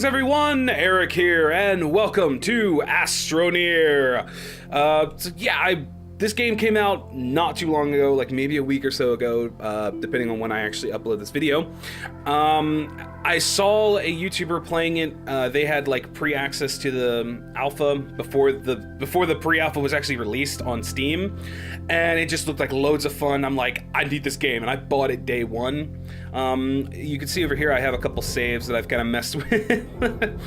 everyone, Eric here, and welcome to Astroneer. This game came out not too long ago, like maybe a week or so ago, depending on when I actually upload this video. I saw a YouTuber playing it. They had like pre-access to the alpha before the pre-alpha was actually released on Steam, and it just looked like loads of fun. I'm like, I need this game, and I bought it day one. You can see over here I have a couple saves that I've kind of messed with.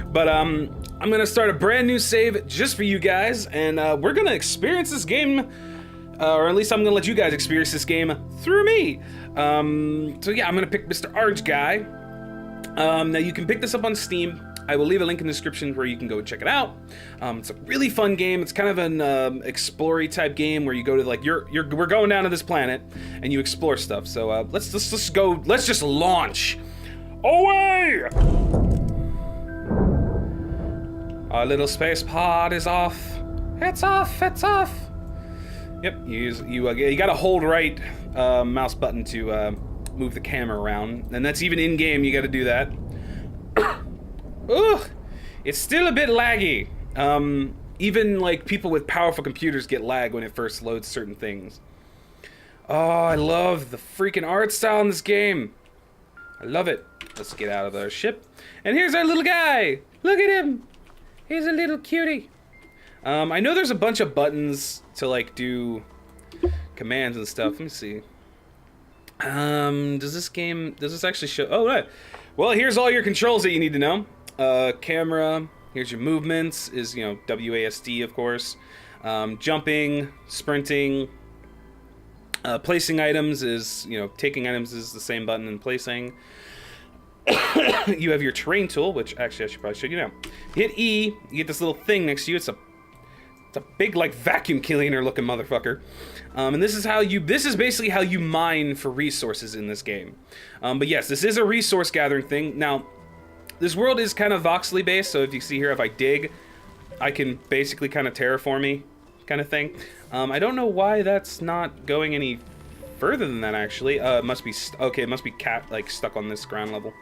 But I'm gonna start a brand new save just for you guys, and we're gonna experience this game, or at least I'm gonna let you guys experience this game through me. So yeah, I'm gonna pick Mr. Orange Guy. Now you can pick this up on Steam. I will leave a link in the description where you can go and check it out. It's a really fun game. It's kind of an explory type game where you go to like we're going down to this planet and you explore stuff. So let's go. Let's just launch away. Our little space pod is off. It's off. It's off. Yep. You gotta hold right mouse button to move the camera around, and that's even in game. You got to do that. Ugh, it's still a bit laggy. Even like people with powerful computers get lag when it first loads certain things. Oh, I love the freaking art style in this game. I love it. Let's get out of our ship. And here's our little guy. Look at him. He's a little cutie. I know there's a bunch of buttons to like do commands and stuff. Let me see. Does this actually show? Oh, right. Well, here's all your controls that you need to know. Camera, here's your movements, is, you know, WASD, of course. Jumping, sprinting, placing items is, you know, taking items is the same button and placing. You have your terrain tool, which actually I should probably show you now. Hit E, you get this little thing next to you. It's a big, like, vacuum cleaner looking motherfucker. And this is basically how you mine for resources in this game. But yes, this is a resource gathering thing. Now, this world is kind of voxely based, so if you see here, if I dig, I can basically kind of terraform-y kind of thing. I don't know why that's not going any further than that, actually. It must be, okay, it must be stuck on this ground level.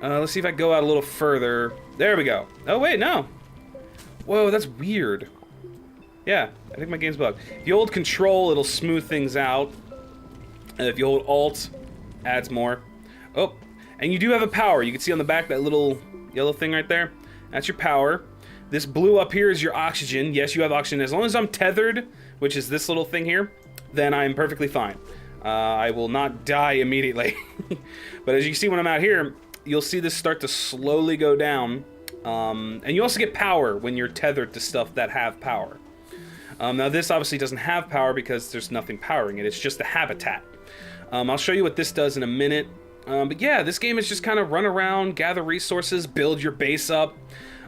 Let's see if I go out a little further. There we go. Oh, wait, no. Whoa, that's weird. Yeah, I think my game's bugged. If you hold Control, it'll smooth things out. And if you hold Alt, adds more. Oh, and you do have a power. You can see on the back that little yellow thing right there. That's your power. This blue up here is your oxygen. Yes, you have oxygen. As long as I'm tethered, which is this little thing here, then I'm perfectly fine. I will not die immediately. But as you can see when I'm out here, you'll see this start to slowly go down. And you also get power when you're tethered to stuff that have power. Now this obviously doesn't have power because there's nothing powering it. It's just the habitat. I'll show you what this does in a minute. But yeah, this game is just kind of run around, gather resources, build your base up.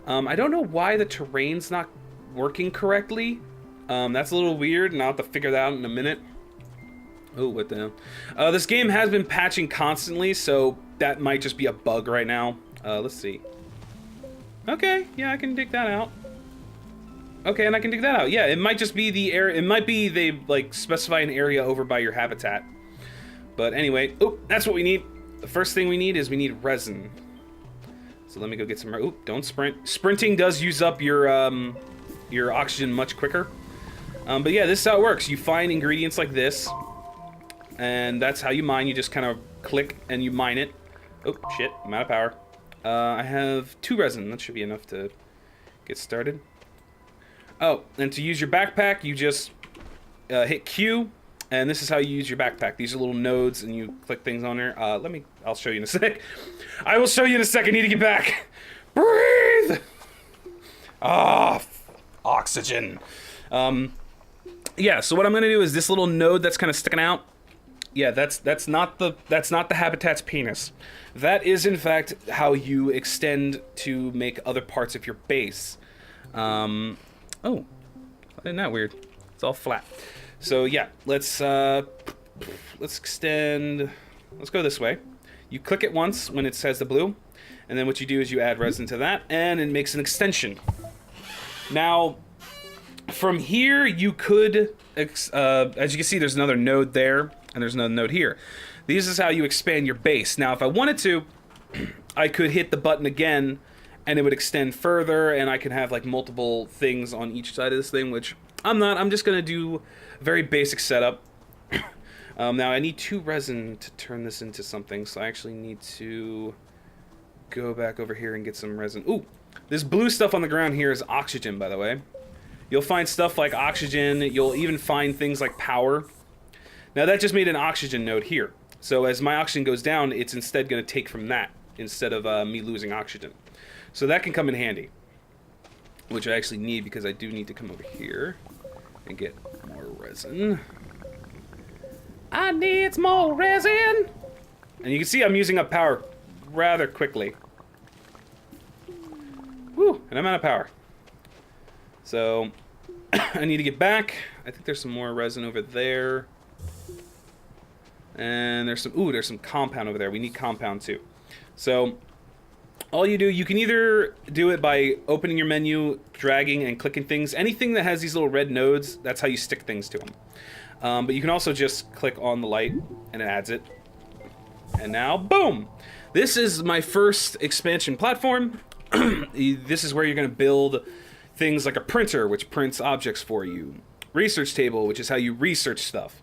I don't know why the terrain's not working correctly. That's a little weird, and I'll have to figure that out in a minute. Oh, what the hell? This game has been patching constantly, so that might just be a bug right now. Let's see. Okay, yeah, I can dig that out. Okay, and I can dig that out. Yeah, it might just be the area. It might be they like specify an area over by your habitat. But anyway, oh, that's what we need. The first thing we need is we need resin. So let me go get some. Oh, don't sprint. Sprinting does use up your oxygen much quicker. But yeah, this is how it works. You find ingredients like this, and that's how you mine. You just kind of click and you mine it. Oh shit, I'm out of power. I have 2 resin. That should be enough to get started. Oh, and to use your backpack, you just hit Q, and this is how you use your backpack. These are little nodes, and you click things on there. I'll show you in a sec. I will show you in a sec. I need to get back. Breathe! Ah, oxygen. Yeah, so what I'm gonna do is this little node that's kind of sticking out. Yeah, that's not the habitat's penis. That is, in fact, how you extend to make other parts of your base. Oh, isn't that weird? It's all flat. So yeah, let's extend. Let's go this way. You click it once when it says the blue, and then what you do is you add resin to that, and it makes an extension. Now, from here you could, as you can see, there's another node there, and there's another node here. This is how you expand your base. Now, if I wanted to, I could hit the button again, and it would extend further, and I can have like multiple things on each side of this thing, which I'm not. I'm just gonna do a very basic setup. Now I need 2 resin to turn this into something, so I actually need to go back over here and get some resin. Ooh, this blue stuff on the ground here is oxygen, by the way. You'll find stuff like oxygen. You'll even find things like power. Now that just made an oxygen node here. So as my oxygen goes down, it's instead going to take from that instead of me losing oxygen. So that can come in handy, which I actually need because I do need to come over here and get more resin. I need more resin! And you can see I'm using up power rather quickly. Whew, and I'm out of power. So, I need to get back. I think there's some more resin over there. And there's some compound over there. We need compound too. So, all you do, you can either do it by opening your menu, dragging and clicking things. Anything that has these little red nodes, that's how you stick things to them. But you can also just click on the light and it adds it. And now, boom! This is my first expansion platform. This is where you're going to build things like a printer, which prints objects for you. Research table, which is how you research stuff.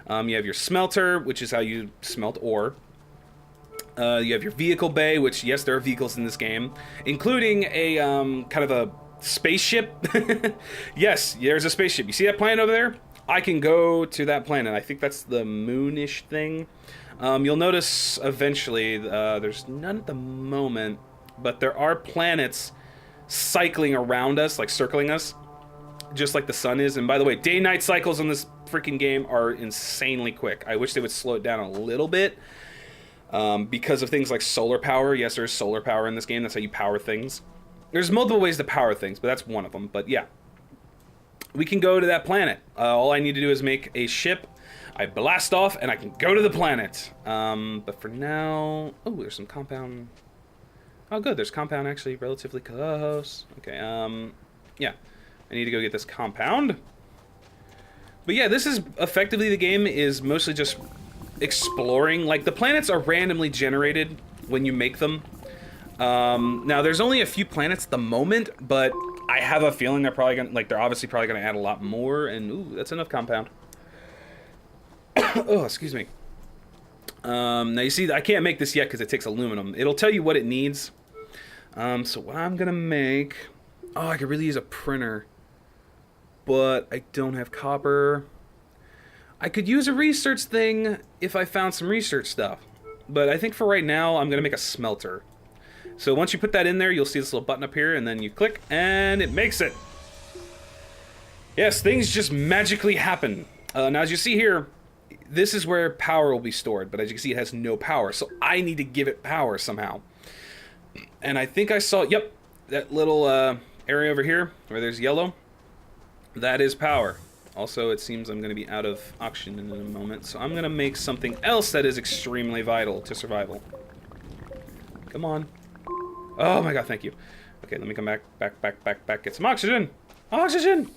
You have your smelter, which is how you smelt ore. You have your vehicle bay, which, yes, there are vehicles in this game, including a kind of a spaceship. Yes, there's a spaceship. You see that planet over there? I can go to that planet. I think that's the moonish thing. You'll notice eventually there's none at the moment, but there are planets cycling around us, like circling us, just like the sun is. And by the way, day-night cycles in this freaking game are insanely quick. I wish they would slow it down a little bit because of things like solar power. Yes, there's solar power in this game. That's how you power things. There's multiple ways to power things, but that's one of them. But yeah, we can go to that planet. All I need to do is make a ship. I blast off, and I can go to the planet. But for now... Oh, there's some compound... Oh, good. There's compound actually relatively close. Okay, yeah. I need to go get this compound. But yeah, this is effectively the game is mostly just exploring. Like, the planets are randomly generated when you make them. Now, there's only a few planets at the moment, but I have a feeling they're probably gonna, like, they're obviously probably gonna add a lot more, and ooh, that's enough compound. Oh, excuse me. Now you see, I can't make this yet because it takes aluminum. It'll tell you what it needs. So what I'm gonna make... Oh, I could really use a printer. But I don't have copper. I could use a research thing if I found some research stuff. But I think for right now, I'm gonna make a smelter. So once you put that in there, you'll see this little button up here, and then you click, and it makes it. Yes, things just magically happen. Now, as you see here, this is where power will be stored, but as you can see, it has no power, so I need to give it power somehow. And I think I saw, yep, that little area over here, where there's yellow, that is power. Also, it seems I'm going to be out of oxygen in a moment, so I'm going to make something else that is extremely vital to survival. Come on. Oh my god, thank you. Okay, let me come back, get some oxygen! Oxygen!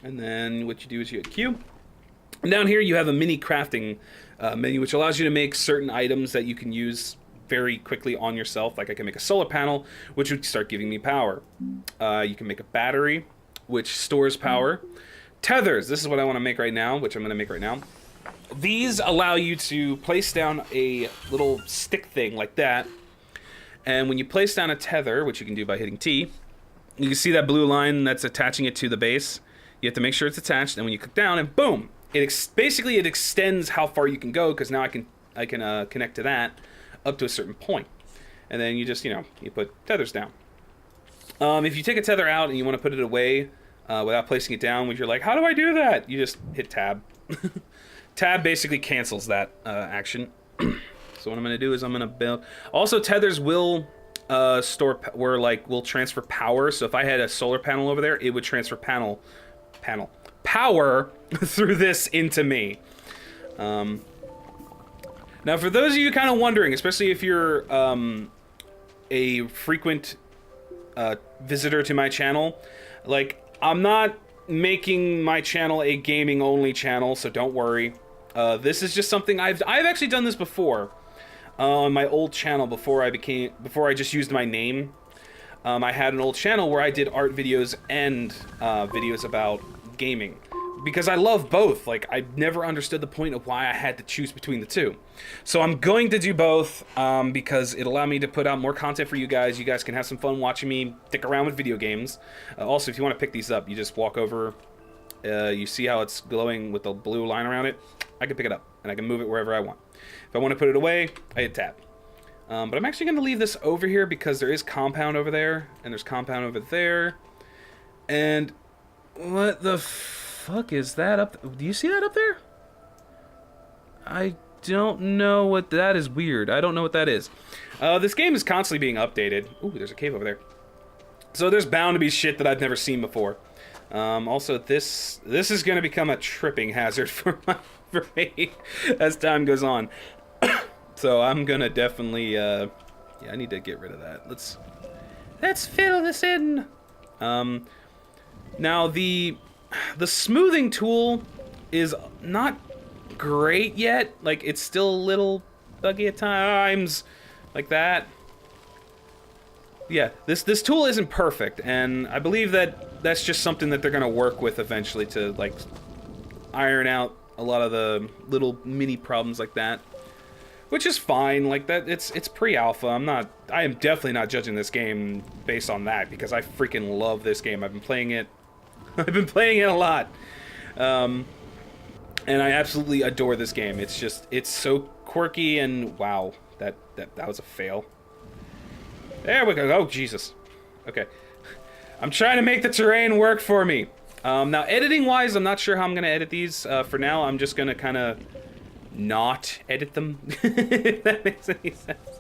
And then what you do is you hit Q. And down here you have a mini crafting menu, which allows you to make certain items that you can use very quickly on yourself. Like I can make a solar panel, which would start giving me power. You can make a battery, which stores power. Tethers, this is what I want to make right now, which I'm going to make right now. These allow you to place down a little stick thing like that. And when you place down a tether, which you can do by hitting T, you can see that blue line that's attaching it to the base. You have to make sure it's attached, and when you click down, and boom! Basically it extends how far you can go, because now I can connect to that up to a certain point. And then you just, you put tethers down. If you take a tether out and you want to put it away without placing it down, when you're like, how do I do that? You just hit tab. Tab basically cancels that action. So what I'm going to do is I'm going to build... Also, tethers will will transfer power. So if I had a solar panel over there, it would transfer power through this into me. Now, for those of you kind of wondering, especially if you're a frequent visitor to my channel, like, I'm not making my channel a gaming-only channel, so don't worry. This is just something I've actually done this before. On my old channel before I just used my name. I had an old channel where I did art videos and videos about gaming. Because I love both. Like, I never understood the point of why I had to choose between the two. So I'm going to do both because it'll allow me to put out more content for you guys. You guys can have some fun watching me dick around with video games. Also, if you want to pick these up, you just walk over. You see how it's glowing with the blue line around it? I can pick it up, and I can move it wherever I want. If I want to put it away, I hit tab. But I'm actually going to leave this over here because there is compound over there, and there's compound over there. And what the fuck is that up? Do you see that up there? I don't know what that is. Weird. I don't know what that is. This game is constantly being updated. Ooh, there's a cave over there. So there's bound to be shit that I've never seen before. Also, this is going to become a tripping hazard for me as time goes on. So I'm gonna definitely, yeah, I need to get rid of that. Let's fill this in. Now the smoothing tool is not great yet. Like, it's still a little buggy at times, like that. Yeah, this tool isn't perfect, and I believe that that's just something that they're gonna work with eventually to, like, iron out a lot of the little mini problems like that. Which is fine, like that. It's pre-alpha. I am definitely not judging this game based on that because I freaking love this game. I've been playing it. I've been playing it a lot, and I absolutely adore this game. It's so quirky and wow, that was a fail. There we go. Oh Jesus. Okay, I'm trying to make the terrain work for me. Now editing wise, I'm not sure how I'm gonna edit these. For now, I'm just gonna kind of not edit them, if that makes any sense.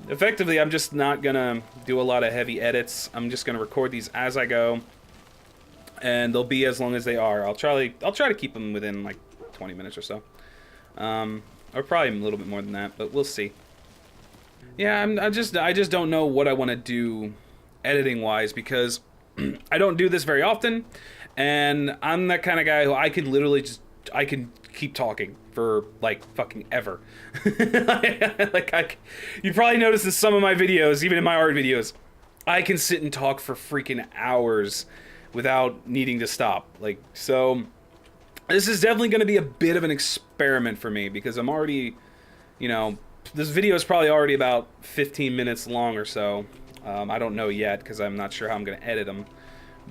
Effectively, I'm just not gonna do a lot of heavy edits. I'm just gonna record these as I go, and they'll be as long as they are. I'll try to keep them within like 20 minutes or so, or probably a little bit more than that, but we'll see. Yeah, I just don't know what I want to do editing wise because I don't do this very often, and I'm that kind of guy who I can literally I can keep talking for like fucking ever. You probably noticed in some of my videos, even in my art videos, I can sit and talk for freaking hours without needing to stop. Like, so this is definitely going to be a bit of an experiment for me because I'm already, you know, this video is probably already about 15 minutes long or so. I don't know yet because I'm not sure how I'm going to edit them,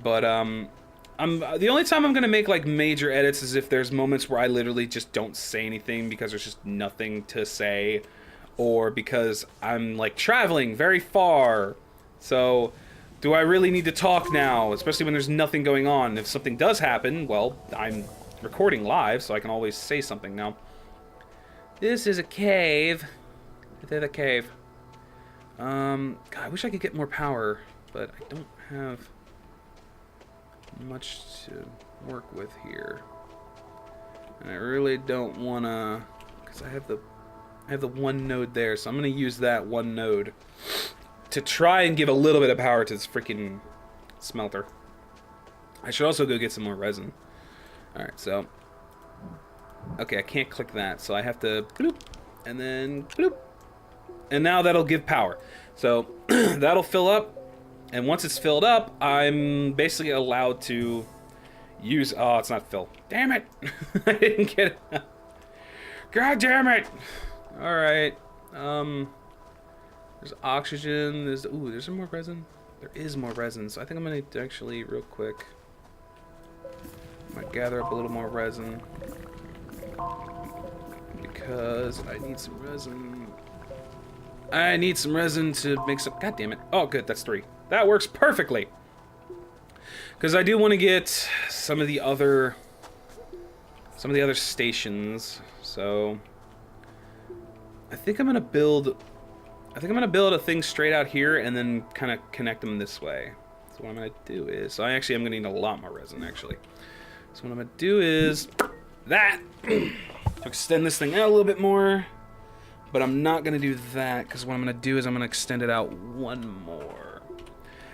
but the only time I'm gonna make like major edits is if there's moments where I literally just don't say anything because there's just nothing to say, or because I'm like traveling very far. So, do I really need to talk now, especially when there's nothing going on? If something does happen, well, I'm recording live, so I can always say something now. This is a cave. There's a cave. God, I wish I could get more power, but I don't have much to work with here, and I really don't wanna, because I have the one node there, so I'm gonna use that one node to try and give a little bit of power to this freaking smelter. I should also go get some more resin. All right, so okay, I can't click that, so I have to bloop and then bloop, and now that'll give power. So that'll fill up. And once it's filled up, I'm basically allowed to use... Oh, it's not filled. Damn it! I didn't get it. God damn it! Alright. There's oxygen. Ooh, there's some more resin. There is more resin. So I think I'm going to actually, real quick, I'm going to gather up a little more resin. Because I need some resin. I need some resin to make some... God damn it. Oh, good. That's 3. That works perfectly. Because I do want to get some of the other stations. So I think I'm gonna build a thing straight out here and then kind of connect them this way. So what I'm gonna do is, so I actually am gonna need a lot more resin actually. So what I'm gonna do is that to extend this thing out a little bit more. But I'm not gonna do that because what I'm gonna do is I'm gonna extend it out one more.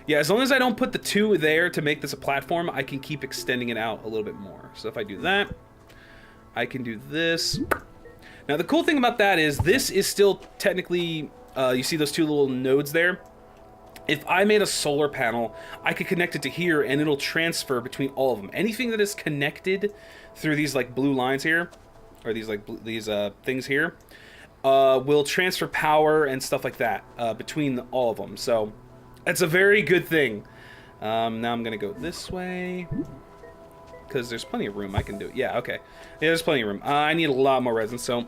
Yeah, as long as I don't put the 2 there to make this a platform, I can keep extending it out a little bit more. So if I do that, I can do this. Now, the cool thing about that is this is still technically, you see those two little nodes there? If I made a solar panel, I could connect it to here, and it'll transfer between all of them. Anything that is connected through these, like, blue lines here, or these, like, things here, will transfer power and stuff like that between all of them. So, that's a very good thing. Now I'm going to go this way, because there's plenty of room. I can do it. Yeah, okay. Yeah, there's plenty of room. I need a lot more resin, so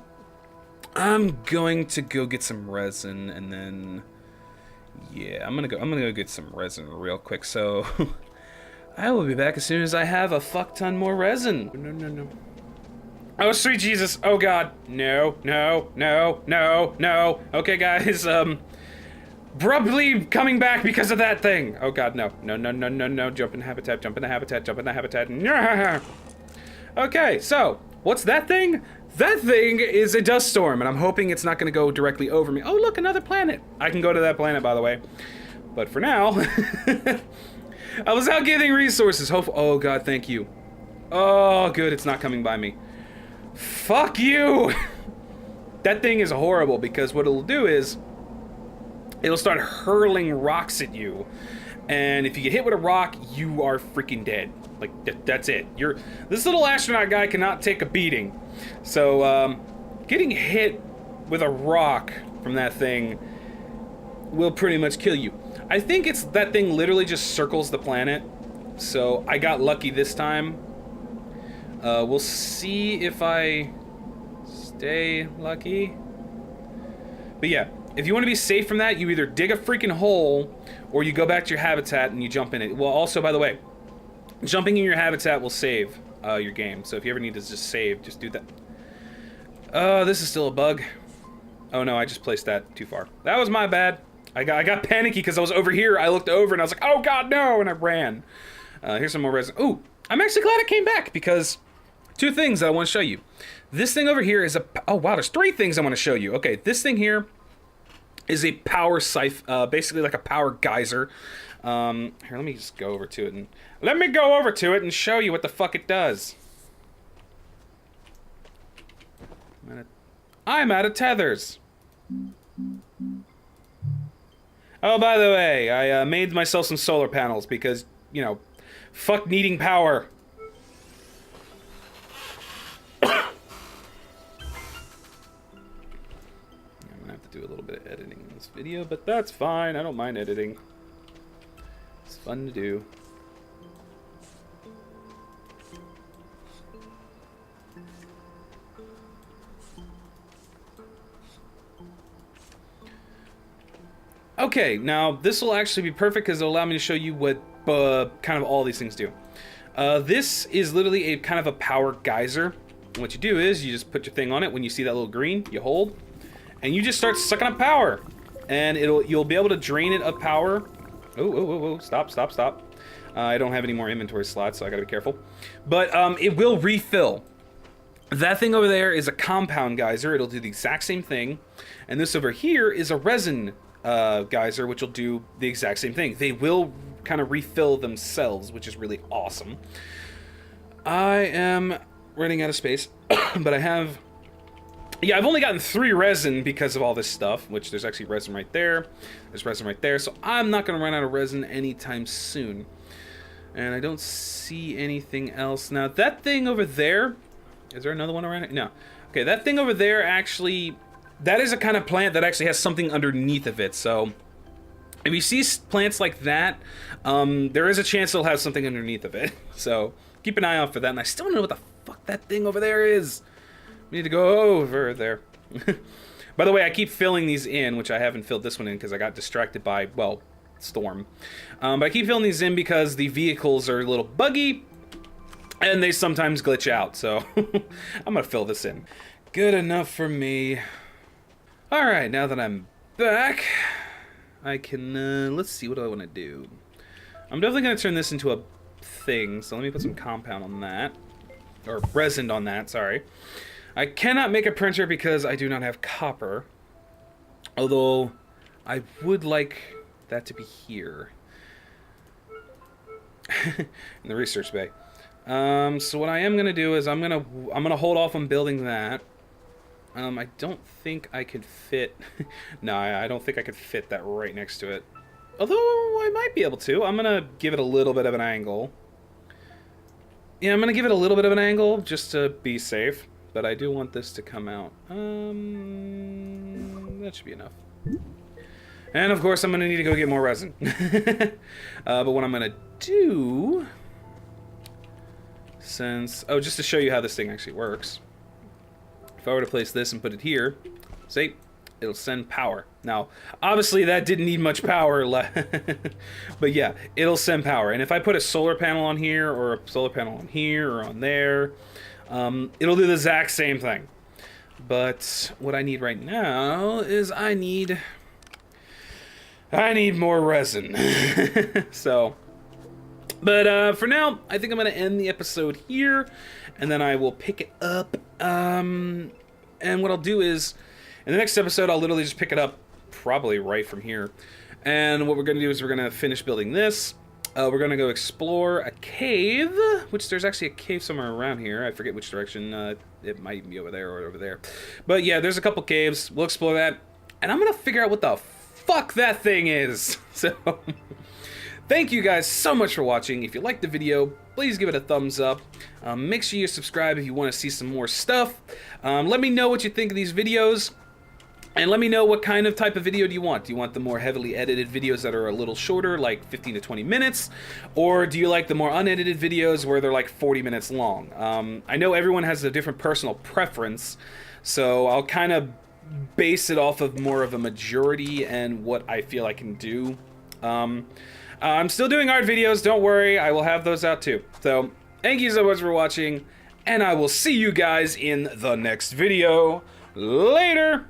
I'm going to go get some resin, and then... yeah, I'm gonna go get some resin real quick, so I will be back as soon as I have a fuck ton more resin. No. Oh, sweet Jesus. Oh, God. No. Okay, guys, abruptly coming back because of that thing. Oh, God, no. No. Jump in the habitat. No. Okay, so, what's that thing? That thing is a dust storm, and I'm hoping it's not going to go directly over me. Oh, look, another planet. I can go to that planet, by the way. But for now, I was out getting resources. Oh, God, thank you. Oh, good, it's not coming by me. Fuck you! That thing is horrible, because what it'll do is it'll start hurling rocks at you. And if you get hit with a rock, you are freaking dead. Like, that's it. This little astronaut guy cannot take a beating. So, getting hit with a rock from that thing will pretty much kill you. I think that thing literally just circles the planet. So, I got lucky this time. We'll see if I stay lucky. But yeah, if you want to be safe from that, you either dig a freaking hole, or you go back to your habitat and you jump in it. Well, also, by the way, jumping in your habitat will save your game. So if you ever need to just save, just do that. This is still a bug. Oh no, I just placed that too far. That was my bad. I got panicky because I was over here. I looked over and I was like, oh God, no, and I ran. Here's some more resin. Ooh, I'm actually glad it came back, because two things that I want to show you. This thing over here is oh wow, there's three things I want to show you. Okay, this thing here is a power basically like a power geyser. Here, let me just go over to it and show you what the fuck it does. I'm out of tethers. Oh, by the way, I made myself some solar panels because, you know, fuck needing power. I'm gonna have to do a little bit of editing in this video, but that's fine. I don't mind editing. It's fun to do. Okay, now this will actually be perfect because it'll allow me to show you what kind of all these things do. This is literally a kind of a power geyser. And what you do is you just put your thing on it. When you see that little green, you hold, and you just start sucking up power, and you'll be able to drain it of power. Oh, stop. I don't have any more inventory slots, so I gotta be careful. But it will refill. That thing over there is a compound geyser. It'll do the exact same thing. And this over here is a resin geyser, which will do the exact same thing. They will kind of refill themselves, which is really awesome. I am running out of space, but I have... yeah, I've only gotten 3 resin because of all this stuff, which there's actually resin right there. There's resin right there, so I'm not going to run out of resin anytime soon. And I don't see anything else. Now, that thing over there... is there another one around it? No. Okay, that thing over there actually... that is a kind of plant that actually has something underneath of it, so... if you see plants like that, there is a chance it'll have something underneath of it. So, keep an eye out for that, and I still don't know what the fuck that thing over there is. We need to go over there. By the way, I keep filling these in, which I haven't filled this one in because I got distracted by, well, storm. But I keep filling these in because the vehicles are a little buggy, and they sometimes glitch out, so I'm gonna fill this in. Good enough for me. Alright, now that I'm back, I can, let's see, what do I want to do? I'm definitely going to turn this into a thing, so let me put some compound on that. Or resin on that, sorry. I cannot make a printer because I do not have copper. Although, I would like that to be here. In the research bay. So what I am going to do is I'm going to hold off on building that. I don't think I could fit... No, I don't think I could fit that right next to it. Although, I might be able to. I'm gonna give it a little bit of an angle. Yeah, I'm gonna give it a little bit of an angle, just to be safe. But I do want this to come out. That should be enough. And of course, I'm gonna need to go get more resin. But what I'm gonna do... Since... Oh, just to show you how this thing actually works. If I were to place this and put it here, see, it'll send power. Now, obviously that didn't need much power, but yeah, it'll send power. And if I put a solar panel on here, or a solar panel on here, or on there, it'll do the exact same thing. But what I need right now is I need more resin. So... But for now, I think I'm going to end the episode here, and then I will pick it up. And what I'll do is, in the next episode, I'll literally just pick it up probably right from here. And what we're going to do is we're going to finish building this. We're going to go explore a cave, which there's actually a cave somewhere around here. I forget which direction. It might be over there or over there. But yeah, there's a couple caves. We'll explore that. And I'm going to figure out what the fuck that thing is. So... Thank you guys so much for watching. If you liked the video, please give it a thumbs up. Make sure you subscribe if you want to see some more stuff. Let me know what you think of these videos. And let me know what kind of type of video do you want. Do you want the more heavily edited videos that are a little shorter, like 15 to 20 minutes? Or do you like the more unedited videos where they're like 40 minutes long? I know everyone has a different personal preference, so I'll kind of base it off of more of a majority and what I feel I can do. I'm still doing art videos, don't worry, I will have those out too. So, thank you so much for watching, and I will see you guys in the next video. Later!